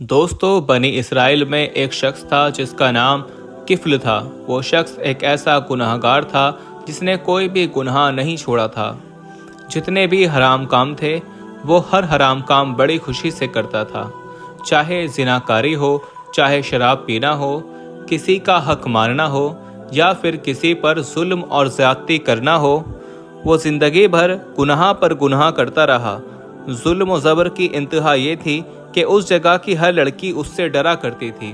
दोस्तों, बनी इसराइल में एक शख्स था जिसका नाम किफ्ल था। वो शख्स एक ऐसा गुनहगार था जिसने कोई भी गुनाह नहीं छोड़ा था। जितने भी हराम काम थे वो हर हराम काम बड़ी खुशी से करता था। चाहे जिनाकारी हो, चाहे शराब पीना हो, किसी का हक मारना हो या फिर किसी पर जुल्म और ज्यादती करना हो, वो जिंदगी भर गुनाह पर गुनाह करता रहा। जुल्म और ज़बर की इंतहा ये थी कि उस जगह की हर लड़की उससे डरा करती थी।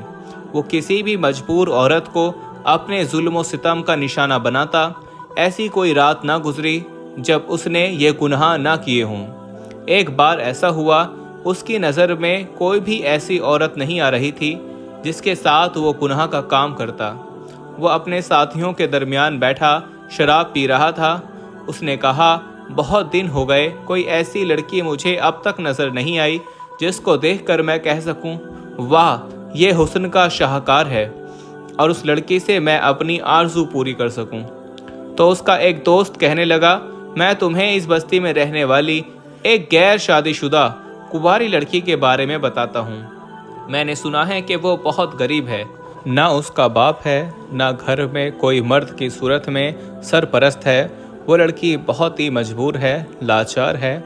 वो किसी भी मजबूर औरत को अपने जुल्म और सितम का निशाना बनाता। ऐसी कोई रात ना गुजरी जब उसने ये गुनाह ना किए हों। एक बार ऐसा हुआ, उसकी नज़र में कोई भी ऐसी औरत नहीं आ रही थी जिसके साथ वो गुनाह का काम करता। वो अपने साथियों के दरमियान बैठा शराब पी रहा था। उसने कहा, बहुत दिन हो गए, कोई ऐसी लड़की मुझे अब तक नजर नहीं आई जिसको देखकर मैं कह सकूं, वाह, ये हुस्न का शाहकार है, और उस लड़की से मैं अपनी आरजू पूरी कर सकूं। तो उसका एक दोस्त कहने लगा, मैं तुम्हें इस बस्ती में रहने वाली एक गैर शादीशुदा कुंवारी लड़की के बारे में बताता हूँ। मैंने सुना है कि वो बहुत गरीब है, ना उसका बाप है, ना घर में कोई मर्द की सूरत में सरपरस्त है। वो लड़की बहुत ही मजबूर है, लाचार है।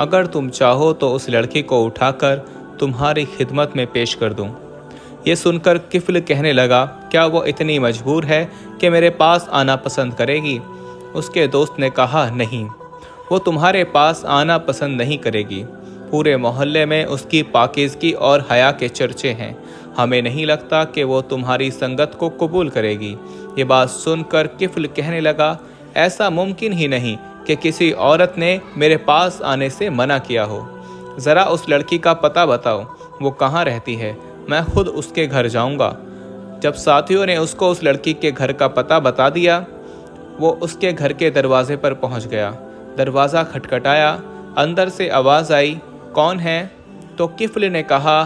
अगर तुम चाहो तो उस लड़की को उठाकर तुम्हारी खिदमत में पेश कर दूं। ये सुनकर किफ्ल कहने लगा, क्या वो इतनी मजबूर है कि मेरे पास आना पसंद करेगी? उसके दोस्त ने कहा, नहीं, वो तुम्हारे पास आना पसंद नहीं करेगी। पूरे मोहल्ले में उसकी पाकीज़गी और हया के चर्चे हैं। हमें नहीं लगता कि वो तुम्हारी संगत को कबूल करेगी। ये बात सुनकर किफ्ल कहने लगा, ऐसा मुमकिन ही नहीं कि किसी औरत ने मेरे पास आने से मना किया हो। ज़रा उस लड़की का पता बताओ, वो कहाँ रहती है, मैं खुद उसके घर जाऊंगा। जब साथियों ने उसको उस लड़की के घर का पता बता दिया, वो उसके घर के दरवाजे पर पहुंच गया। दरवाज़ा खटखटाया, अंदर से आवाज़ आई, कौन है? तो किफ्ल ने कहा,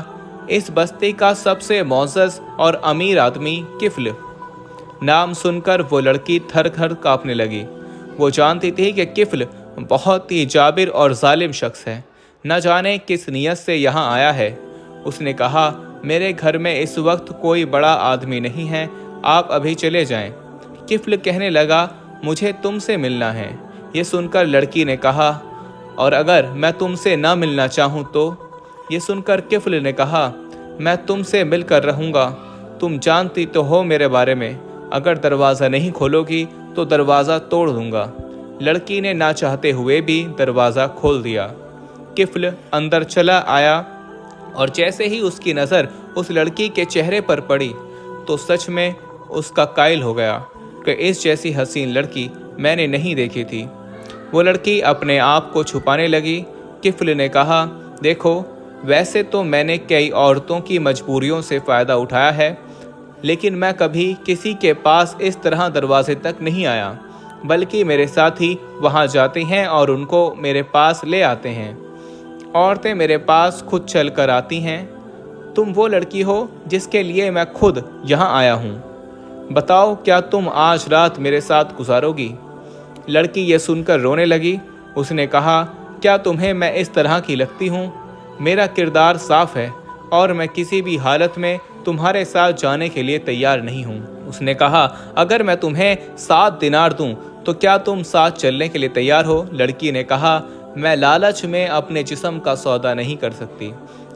इस बस्ती का सबसे मोअज़्ज़ज़ और अमीर आदमी किफ्ल। नाम सुनकर वो लड़की थर थर काँपने लगी। वो जानती थी कि किफ्ल बहुत ही जाबिर और जालिम शख्स है, न जाने किस नीयत से यहाँ आया है। उसने कहा, मेरे घर में इस वक्त कोई बड़ा आदमी नहीं है, आप अभी चले जाएं। किफ्ल कहने लगा, मुझे तुमसे मिलना है। ये सुनकर लड़की ने कहा, और अगर मैं तुमसे ना मिलना चाहूँ तो? ये सुनकर किफ्ल ने कहा, मैं तुमसे मिलकर रहूँगा। तुम जानती तो हो मेरे बारे में, अगर दरवाज़ा नहीं खोलोगी तो दरवाज़ा तोड़ दूंगा। लड़की ने ना चाहते हुए भी दरवाज़ा खोल दिया। किफ्ल अंदर चला आया और जैसे ही उसकी नज़र उस लड़की के चेहरे पर पड़ी तो सच में उसका कायल हो गया कि इस जैसी हसीन लड़की मैंने नहीं देखी थी। वो लड़की अपने आप को छुपाने लगी। किफ्ल ने कहा, देखो, वैसे तो मैंने कई औरतों की मजबूरियों से फ़ायदा उठाया है, लेकिन मैं कभी किसी के पास इस तरह दरवाजे तक नहीं आया, बल्कि मेरे साथी वहाँ जाते हैं और उनको मेरे पास ले आते हैं। औरतें मेरे पास खुद चल कर आती हैं। तुम वो लड़की हो जिसके लिए मैं खुद यहाँ आया हूँ। बताओ, क्या तुम आज रात मेरे साथ गुजारोगी? लड़की ये सुनकर रोने लगी। उसने कहा, क्या तुम्हें मैं इस तरह की लगती हूँ? मेरा किरदार साफ है और मैं किसी भी हालत में तुम्हारे साथ जाने के लिए तैयार नहीं हूँ। उसने कहा, अगर मैं तुम्हें 7 दिनार दूं तो क्या तुम साथ चलने के लिए तैयार हो? लड़की ने कहा, मैं लालच में अपने जिस्म का सौदा नहीं कर सकती।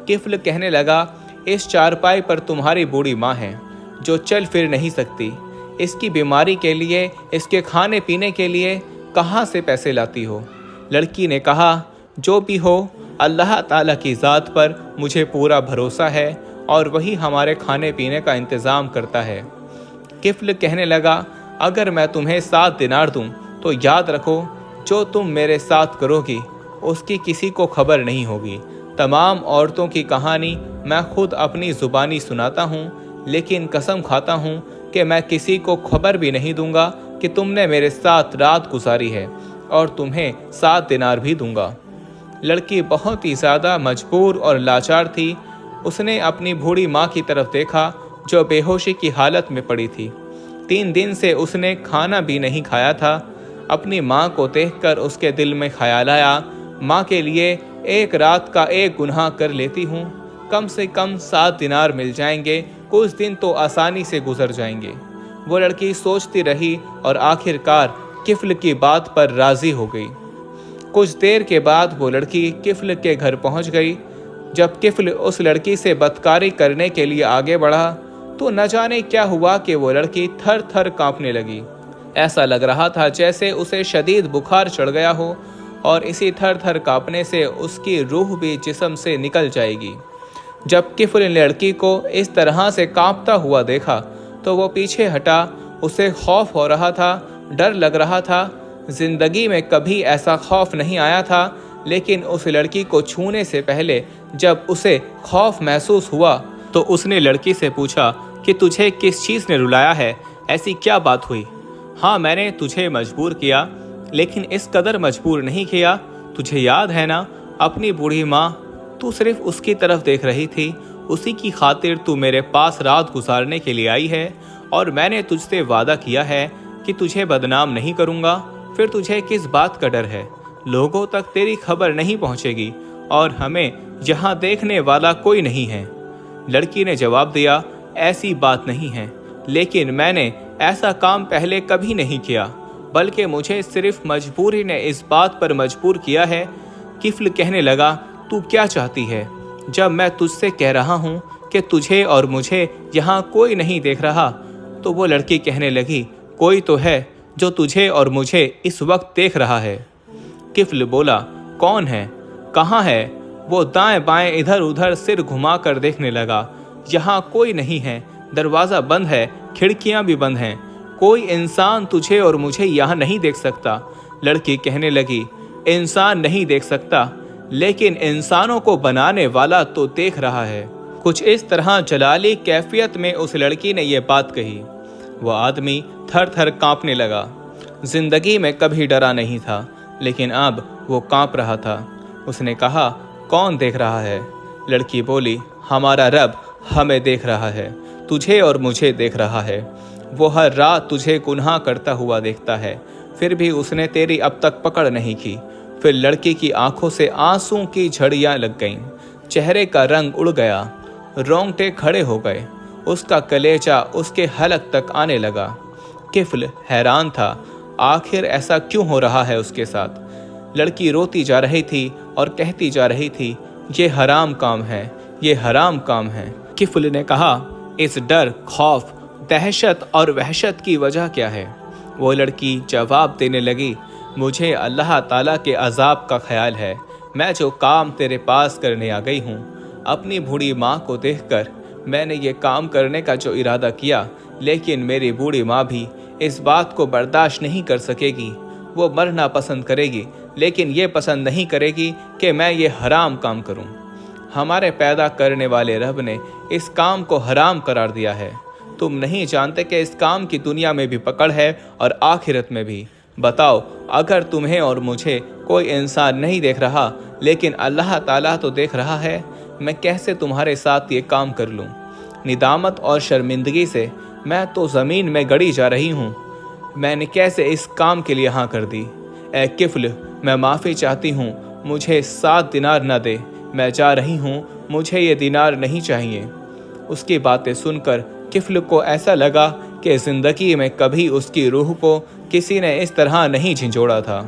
किफ्ल कहने लगा, इस चारपाई पर तुम्हारी बूढ़ी माँ है जो चल फिर नहीं सकती। इसकी बीमारी के लिए, इसके खाने पीने के लिए कहाँ से पैसे लाती हो? लड़की ने कहा, जो भी हो, अल्लाह ताला की ज़ात पर मुझे पूरा भरोसा है और वही हमारे खाने पीने का इंतज़ाम करता है। किफ्ल कहने लगा, अगर मैं तुम्हें 7 दिनार दूं तो याद रखो, जो तुम मेरे साथ करोगी उसकी किसी को खबर नहीं होगी। तमाम औरतों की कहानी मैं खुद अपनी ज़ुबानी सुनाता हूँ, लेकिन कसम खाता हूँ कि मैं किसी को खबर भी नहीं दूंगा कि तुमने मेरे साथ रात गुजारी है, और तुम्हें 7 दिनार भी दूंगा। लड़की बहुत ही ज़्यादा मजबूर और लाचार थी। उसने अपनी बूढ़ी माँ की तरफ देखा जो बेहोशी की हालत में पड़ी थी। 3 दिन से उसने खाना भी नहीं खाया था। अपनी माँ को देखकर उसके दिल में ख्याल आया, माँ के लिए एक रात का एक गुनाह कर लेती हूँ कम से कम 7 दिनार मिल जाएंगे, कुछ दिन तो आसानी से गुजर जाएंगे। वो लड़की सोचती रही और आखिरकार किफल की बात पर राजी हो गई। कुछ देर के बाद वो लड़की किफल के घर पहुंच गई। जब किफल उस लड़की से बदकारी करने के लिए आगे बढ़ा तो न जाने क्या हुआ कि वो लड़की थर थर कांपने लगी। ऐसा लग रहा था जैसे उसे शदीद बुखार चढ़ गया हो और इसी थर थर कांपने से उसकी रूह भी जिस्म से निकल जाएगी। जब किफल ने लड़की को इस तरह से कांपता हुआ देखा तो वो पीछे हटा। उसे खौफ हो रहा था, डर लग रहा था। जिंदगी में कभी ऐसा खौफ नहीं आया था, लेकिन उस लड़की को छूने से पहले जब उसे खौफ महसूस हुआ तो उसने लड़की से पूछा कि तुझे किस चीज़ ने रुलाया है, ऐसी क्या बात हुई? हाँ, मैंने तुझे मजबूर किया, लेकिन इस कदर मजबूर नहीं किया। तुझे याद है ना, अपनी बूढ़ी माँ, तू सिर्फ उसकी तरफ देख रही थी, उसी की खातिर तू मेरे पास रात गुजारने के लिए आई है और मैंने तुझसे वादा किया है कि तुझे बदनाम नहीं करूँगा। फिर तुझे किस बात का डर है? लोगों तक तेरी खबर नहीं पहुँचेगी और हमें यहाँ देखने वाला कोई नहीं है। लड़की ने जवाब दिया, ऐसी बात नहीं है, लेकिन मैंने ऐसा काम पहले कभी नहीं किया, बल्कि मुझे सिर्फ मजबूरी ने इस बात पर मजबूर किया है। किफल कहने लगा, तू क्या चाहती है? जब मैं तुझसे कह रहा हूँ कि तुझे और मुझे यहाँ कोई नहीं देख रहा, तो वो लड़की कहने लगी, कोई तो है जो तुझे और मुझे इस वक्त देख रहा है। किफल बोला, कौन है? कहाँ है? वो दाएं बाएं इधर उधर सिर घुमा कर देखने लगा। यहाँ कोई नहीं है, दरवाज़ा बंद है, खिड़कियाँ भी बंद हैं, कोई इंसान तुझे और मुझे यहाँ नहीं देख सकता। लड़की कहने लगी, इंसान नहीं देख सकता, लेकिन इंसानों को बनाने वाला तो देख रहा है। कुछ इस तरह जलाली कैफियत में उस लड़की ने ये बात कही। वह आदमी थर थर कांपने लगा। जिंदगी में कभी डरा नहीं था, लेकिन अब वो कांप रहा था। उसने कहा, कौन देख रहा है? लड़की बोली, हमारा रब हमें देख रहा है, तुझे और मुझे देख रहा है। वो हर रात तुझे गुनाह करता हुआ देखता है, फिर भी उसने तेरी अब तक पकड़ नहीं की। फिर लड़की की आंखों से आंसू की झड़ियां लग गईं, चेहरे का रंग उड़ गया, रोंगटे खड़े हो गए, उसका कलेजा उसके हलक तक आने लगा। किफल हैरान था, आखिर ऐसा क्यों हो रहा है उसके साथ। लड़की रोती जा रही थी और कहती जा रही थी, ये हराम काम है, ये हराम काम है। किफल ने कहा, इस डर, खौफ, दहशत और वहशत की वजह क्या है? वो लड़की जवाब देने लगी, मुझे अल्लाह ताला के अजाब का ख्याल है। मैं जो काम तेरे पास करने आ गई हूँ, अपनी बूढ़ी माँ को देखकर मैंने ये काम करने का जो इरादा किया, लेकिन मेरी बूढ़ी माँ भी इस बात को बर्दाश्त नहीं कर सकेगी। वो मरना पसंद करेगी, लेकिन ये पसंद नहीं करेगी कि मैं ये हराम काम करूं। हमारे पैदा करने वाले रब ने इस काम को हराम करार दिया है। तुम नहीं जानते कि इस काम की दुनिया में भी पकड़ है और आखिरत में भी। बताओ, अगर तुम्हें और मुझे कोई इंसान नहीं देख रहा, लेकिन अल्लाह ताला तो देख रहा है, मैं कैसे तुम्हारे साथ ये काम कर लूं? निदामत और शर्मिंदगी से मैं तो ज़मीन में गड़ी जा रही हूँ। मैंने कैसे इस काम के लिए हाँ कर दी? ए किफल, मैं माफ़ी चाहती हूँ, मुझे 7 दिनार न दे, मैं जा रही हूँ, मुझे ये दिनार नहीं चाहिए। उसकी बातें सुनकर किफल को ऐसा लगा कि ज़िंदगी में कभी उसकी रूह को किसी ने इस तरह नहीं झिंझोड़ा था।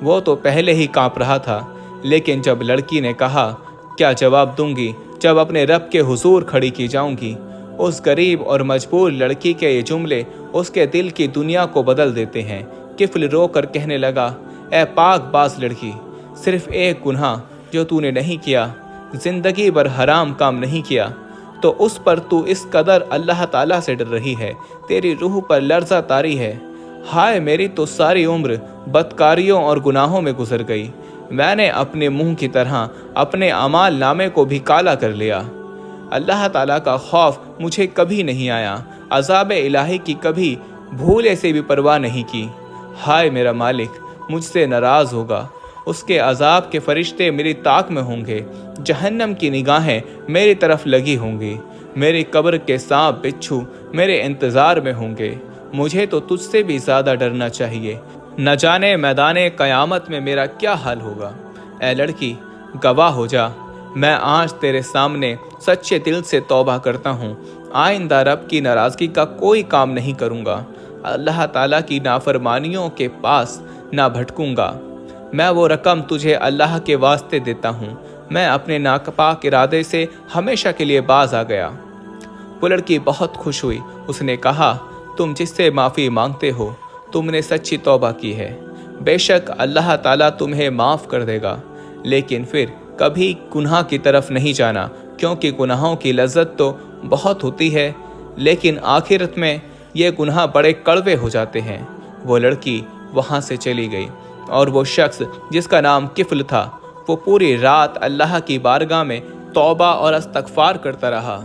वो तो पहले ही कांप रहा था, लेकिन जब लड़की ने कहा, क्या जवाब दूंगी जब अपने रब के हुजूर खड़ी की जाऊंगी? उस गरीब और मजबूर लड़की के ये जुमले उसके दिल की दुनिया को बदल देते हैं। किफल रो कर कहने लगा, ए पाक बाज लड़की, सिर्फ एक गुनाह जो तूने नहीं किया, जिंदगी भर हराम काम नहीं किया, तो उस पर तू इस कदर अल्लाह ताला से डर रही है, तेरी रूह पर लर्जा तारी है। हाय, मेरी तो सारी उम्र बदकारियों और गुनाहों में गुजर गई। मैंने अपने मुंह की तरह अपने अमाल नामे को भी काला कर लिया। अल्लाह ताला का खौफ मुझे कभी नहीं आया, अज़ाब इलाही की कभी भूले से भी परवाह नहीं की। हाय, मेरा मालिक मुझसे नाराज़ होगा, उसके अजाब के फरिश्ते मेरी ताक में होंगे, जहन्नम की निगाहें मेरी तरफ लगी होंगी, मेरी कब्र के सांप बिच्छू मेरे इंतज़ार में होंगे। मुझे तो तुझसे भी ज़्यादा डरना चाहिए, न जाने मैदाने क़यामत में मेरा क्या हाल होगा। ए लड़की, गवाह हो जा, मैं आज तेरे सामने सच्चे दिल से तौबा करता हूँ, आइंदा रब की नाराज़गी का कोई काम नहीं करूँगा, अल्लाह ताला की नाफरमानियों के पास ना भटकूँगा। मैं वो रकम तुझे अल्लाह के वास्ते देता हूँ, मैं अपने नापाक इरादे से हमेशा के लिए बाज आ गया। वो लड़की बहुत खुश हुई। उसने कहा, तुम जिससे माफ़ी मांगते हो तुमने सच्ची तौबा की है, बेशक अल्लाह ताला तुम्हें माफ़ कर देगा, लेकिन फिर कभी गुनाह की तरफ नहीं जाना, क्योंकि गुनाहों की लज्जत तो बहुत होती है लेकिन आखिरत में ये गुनाह बड़े कड़वे हो जाते हैं। वो लड़की वहाँ से चली गई और वो शख्स जिसका नाम किफ़ल था वो पूरी रात अल्लाह की बारगाह में तौबा और इस्तग़फ़ार करता रहा।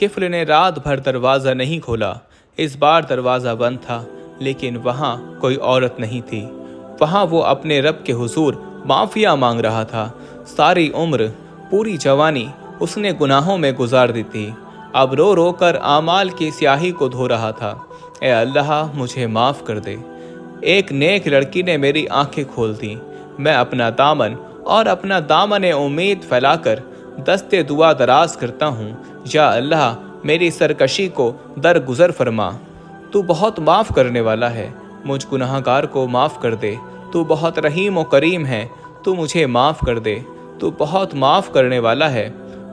किफ़ल ने रात भर दरवाज़ा नहीं खोला। इस बार दरवाज़ा बंद था, लेकिन वहाँ कोई औरत नहीं थी। वहाँ वो अपने रब के हुजूर माफ़िया मांग रहा था। सारी उम्र, पूरी जवानी उसने गुनाहों में गुजार दी थी। अब रो रो कर आमाल की स्याही को धो रहा था। ए अल्लाह, मुझे माफ़ कर दे। एक नेक लड़की ने मेरी आंखें खोल दी। मैं अपना दामन और अपना दामन उम्मीद फैलाकर दस्ते दुआ दराज करता हूँ। या अल्लाह, मेरी सरकशी को दरगुजर फरमा। तू बहुत माफ़ करने वाला है, मुझ गुनाहगार को माफ़ कर दे। तू बहुत रहीम और करीम है, तू मुझे माफ़ कर दे। तू बहुत माफ़ करने वाला है।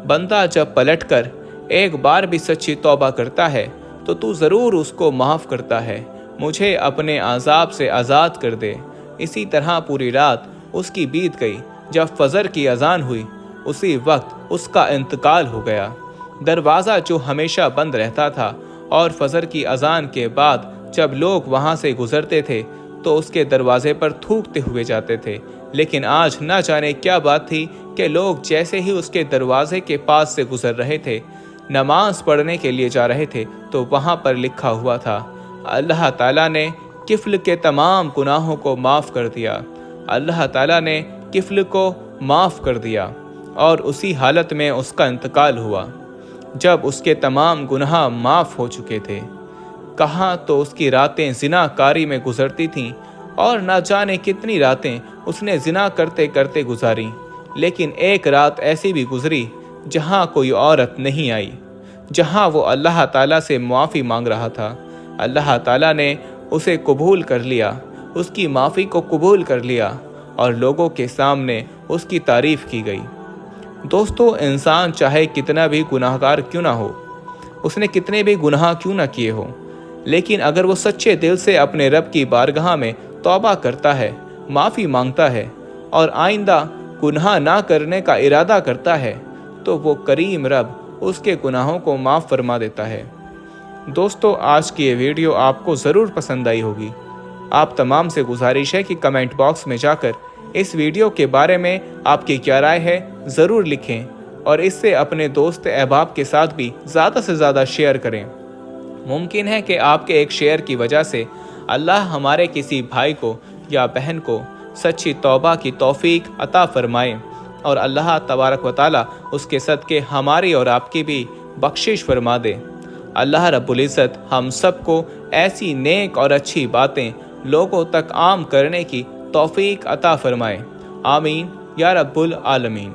बंदा जब पलट कर एक बार भी सच्ची तौबा करता है तो तू ज़रूर उसको माफ़ करता है। मुझे अपने अज़ाब से आज़ाद कर दे। इसी तरह पूरी रात उसकी बीत गई। जब फजर की अजान हुई उसी वक्त उसका इंतकाल हो गया। दरवाज़ा जो हमेशा बंद रहता था और फजर की अजान के बाद जब लोग वहाँ से गुजरते थे तो उसके दरवाजे पर थूकते हुए जाते थे, लेकिन आज न जाने क्या बात थी कि लोग जैसे ही उसके दरवाजे के पास से गुजर रहे थे, नमाज पढ़ने के लिए जा रहे थे, तो वहाँ पर लिखा हुआ था, अल्लाह ताला ने किफ़ल के तमाम गुनाहों को माफ़ कर दिया। अल्लाह ताला ने किफ़ल को माफ़ कर दिया और उसी हालत में उसका इंतकाल हुआ जब उसके तमाम गुनाह माफ़ हो चुके थे। कहाँ तो उसकी रातें ज़िनाकारी में गुजरती थीं और न जाने कितनी रातें उसने ज़िना करते करते गुजारी, लेकिन एक रात ऐसी भी गुजरी जहाँ कोई औरत नहीं आई, जहाँ वो अल्लाह ताला से माफ़ी मांग रहा था। अल्लाह ताला ने उसे कबूल कर लिया, उसकी माफ़ी को कबूल कर लिया और लोगों के सामने उसकी तारीफ़ की गई। दोस्तों, इंसान चाहे कितना भी गुनाहगार क्यों ना हो, उसने कितने भी गुनाह क्यों ना किए हो, लेकिन अगर वो सच्चे दिल से अपने रब की बारगाह में तौबा करता है, माफ़ी मांगता है और आइंदा गुनाह ना करने का इरादा करता है, तो वो करीम रब उसके गुनाहों को माफ़ फरमा देता है। दोस्तों, आज की ये वीडियो आपको ज़रूर पसंद आई होगी। आप तमाम से गुजारिश है कि कमेंट बॉक्स में जाकर इस वीडियो के बारे में आपकी क्या राय है ज़रूर लिखें और इससे अपने दोस्त अहबाब के साथ भी ज़्यादा से ज़्यादा शेयर करें। मुमकिन है कि आपके एक शेयर की वजह से अल्लाह हमारे किसी भाई को या बहन को सच्ची तौबा की तौफीक अता फरमाए और अल्लाह तबारक व तआला उसके सदक़े हमारी और आपकी भी बख्शिश फरमा दे। अल्लाह रब्बुल इज़्ज़त हम सबको ऐसी नेक और अच्छी बातें लोगों तक आम करने की तौफीक अता फरमाए। आमीन या रब्बुल आलमीन।